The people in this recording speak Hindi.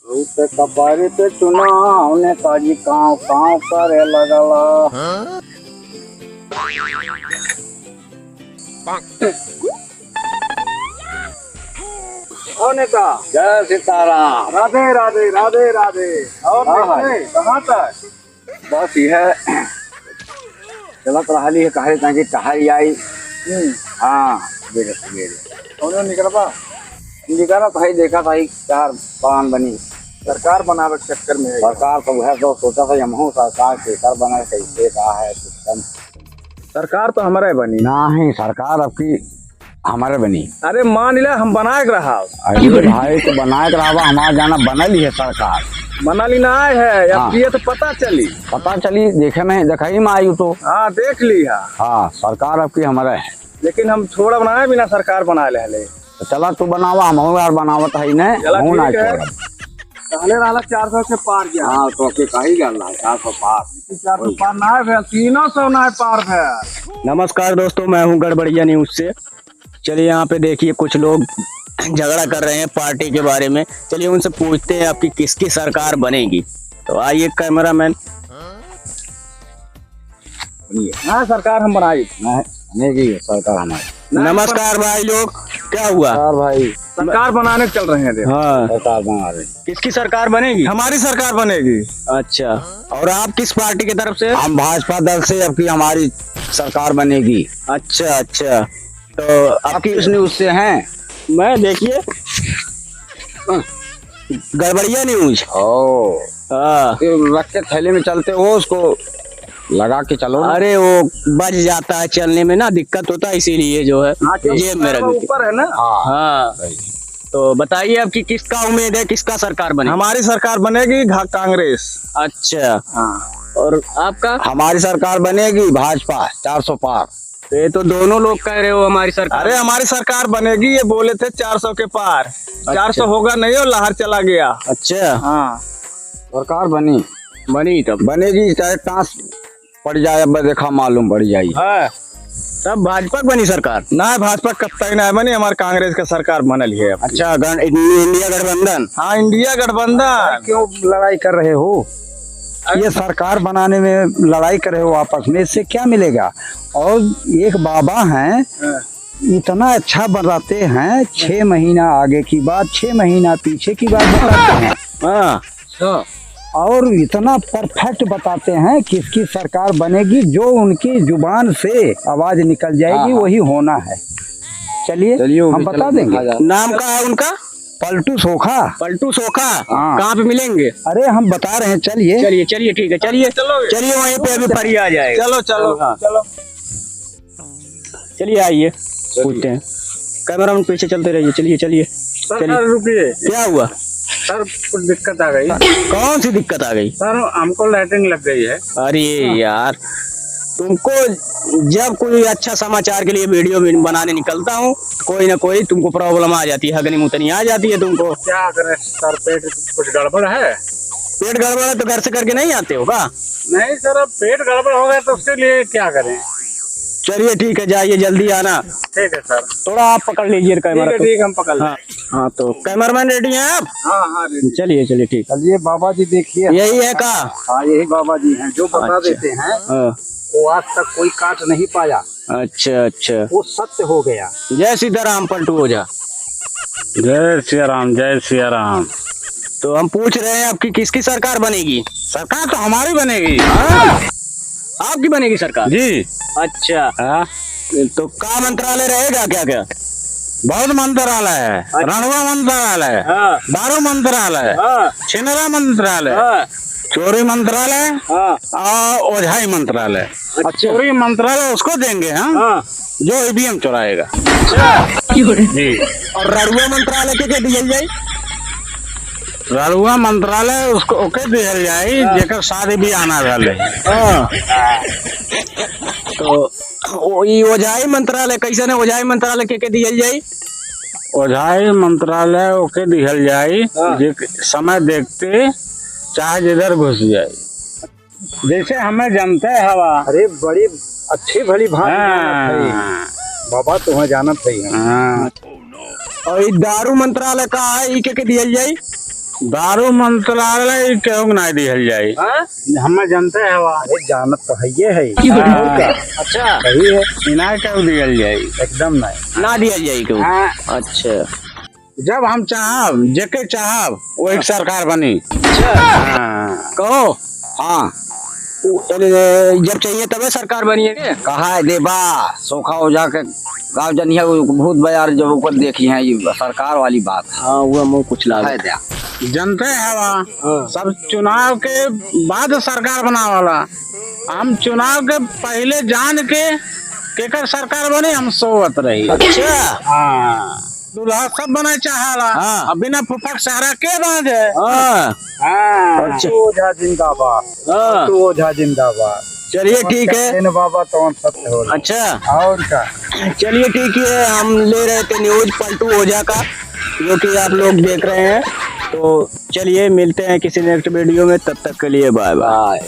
रूपे कपारी पे चुनाव ने काजी काव काव करे लगला। होने का जय सीताराम। राधे राधे राधे राधे। और कहाँ तक? बस यह चलत रही है कहे ताकि टहल आई। हाँ बेरे सवेरे निकला भाई, देखा भाई चार प्लान बनी सरकार बनावे के चक्कर में। सरकार तो वह तो सोचा था हम सरकार केकर बना कैसे का है सिस्टम। सरकार तो हमारे बनी नहीं, सरकार आपकी हमारे बनी। अरे मान लिया हम बनाए रहा। अरे भाई तो बनाए रहा, हमारा जाना बनल ही है सरकार। बनल ना है अब ये तो पता चली देखे में दिखाई में आई तो। हाँ देख ली है। हाँ सरकार आपकी हमारे है, लेकिन हम थोड़ा बनाए बिना सरकार बना ले। तो चला तू बनावा, हम यार बनावत है ना। पहले वाला 400 के पार गया। हाँ तो के कही गया 400 पार। 400 पार ना है, 300 ना है पार है। नमस्कार दोस्तों, मैं हूं गड़बड़िया न्यूज से। चलिए यहाँ पे देखिए कुछ लोग झगड़ा कर रहे हैं पार्टी के बारे में। चलिए उनसे पूछते हैं आपकी किसकी सरकार बनेगी। तो आइए कैमरामैन। हाँ सरकार हम बनेगी सरकार हमारी। नमस्कार भाई लोग, क्या हुआ? भाई सरकार बनाने चल रहे हैं। हाँ सरकार बना रहे। किसकी सरकार बनेगी? हमारी सरकार बनेगी। अच्छा, और आप किस पार्टी की तरफ से? हम भाजपा दल से आपकी हमारी सरकार बनेगी। अच्छा, तो आपकी किस न्यूज से हैं? मैं देखिए गड़बड़िया न्यूज। हाँ रख के थैले में चलते हो, उसको लगा के चलो। अरे वो बच जाता है, चलने में ना दिक्कत होता है, इसीलिए जो है ये मेरा ऊपर है ना। हाँ तो बताइए आपकी किसका उम्मीद है, किसका सरकार बनेगी? हमारी सरकार बनेगी कांग्रेस। अच्छा और आपका? हमारी सरकार बनेगी भाजपा 400 पार। ये तो दोनों लोग कह रहे हो हमारी सरकार। अरे हमारी सरकार बनेगी, ये बोले थे 400 के पार। 400 होगा नहीं और लहर चला गया। अच्छा हाँ सरकार बनी तब बनेगी, चाहे टांस पड़ जाए, अब देखा मालूम पड़ जाएगी। हाँ तब भाजपा बनी सरकार ना, भाजपा कब तक ना बनी, हमारे कांग्रेस का सरकार बनल है। अच्छा इंडिया गठबंधन। हाँ इंडिया गठबंधन। क्यों लड़ाई कर रहे हो? ये सरकार बनाने में लड़ाई कर रहे हो आपस में, इससे क्या मिलेगा? और एक बाबा हैं इतना अच्छा बताते हैं, 6 महीना आगे की बात 6 महीना पीछे की बात बताते हैं। हाँ और इतना परफेक्ट बताते हैं किसकी सरकार बनेगी, जो उनकी जुबान से आवाज निकल जाएगी वही होना है। चलिए हम बता देंगे। नाम का है उनका? पलटू सोखा। कहाँ पे मिलेंगे? अरे हम बता रहे हैं, चलिए ठीक है, चलिए वहीं पे अभी परी आ जाएगा। चलो चलिए आइए पूछते हैं। कैमरा में पीछे चलते रहिए। चलिए रुकिए। क्या हुआ सर? कुछ दिक्कत आ गई। कौन सी दिक्कत आ गई? सर हमको लैटरिन लग गई है। अरे यार, तुमको जब कोई अच्छा समाचार के लिए वीडियो बनाने निकलता हूँ, कोई ना कोई तुमको प्रॉब्लम आ जाती है, हगनी मुतनी आ जाती है तुमको। क्या करें सर, पेट कुछ गड़बड़ है। पेट गड़बड़ है तो घर से करके नहीं आते हो का? नहीं सर, अब पेट गड़बड़ हो गया तो उसके लिए क्या करें। चलिए ठीक है, जाइए जल्दी आना। ठीक है सर। थोड़ा आप पकड़ लीजिए कैमरा। ठीक हम पकड़। हाँ तो कैमरामैन रेडी हैं आप? हाँ चलिए ठीक। चलिए बाबा जी देखिए, यही है का? हाँ यही बाबा जी हैं जो बता देते हैं। वो आज तक कोई काट नहीं पाया। अच्छा वो सत्य हो गया। जय सीताराम पलटू ओझा। जय सिया राम। तो हम पूछ रहे हैं आपकी किसकी सरकार बनेगी? सरकार तो हमारी बनेगी। आपकी बनेगी सरकार जी। अच्छा तो का मंत्रालय रहेगा? क्या बहुत मंत्रालय है। रणवा मंत्रालय, दारू मंत्रालय, छिनरा मंत्रालय, चोरी मंत्रालय और ओझाई मंत्रालय। चोरी मंत्रालय उसको देंगे हम जो ईवीएम चुराएगा। जी। और रड़ुआ मंत्रालय के दिया जाए? रड़ुआ मंत्रालय उसको ओके दिया जाए जेकर शादी भी आना रहे। तो ओझाई मंत्रालय कैसे ने? ओझाई मंत्रालय के दिया जाए? ओझाई मंत्रालय ओके दिया जाए समय देखते चाहे जिधर घुस जाए, जैसे हमें जानते है हवा। अरे बड़ी अच्छी भली भाई बाबा तुम्हें जानत है। और दारू मंत्रालय का है के दिया जाए? दारू मंत्रालय क्यों नहीं दिहल जाए? हम जानते हैं अरे जानत तो है ये है। अच्छा सही है। इना क्यों दिहल जाए? एकदम नहीं। ना दिया जाए क्यों? हाँ, अच्छा जब हम चाहब जेके चाहब वो एक सरकार बनी। अच्छा हाँ, कहो हाँ जब चाहिए तबे सरकार बनिए के? कहा है देबा सोखा हो जाके गाँव जनिया भूत बाजार जब ऊपर देखी है ये सरकार वाली बात हाँ वो मुँह कुछ ला है दिया। जनते हैं वहाँ सब चुनाव के बाद सरकार बना वाला। हम चुनाव के पहले जान के केकर सरकार बने हम सोवत रही। अच्छा हाँ, दूल्हा सब बना चाहला। हाँ। अब बिना फुफक सहारा के बांधे। हाँ हाँ, अच्छा ओझा जिंदाबाद। हाँ ओझा जिंदाबाद। चलिए ठीक है। बाबा तो सत्य हो। अच्छा और क्या? चलिए ठीक है, हम ले रहे थे न्यूज पलटू ओझा का जो कि आप लोग देख रहे हैं। तो चलिए मिलते हैं किसी नेक्स्ट वीडियो में, तब तक के लिए बाय बाय।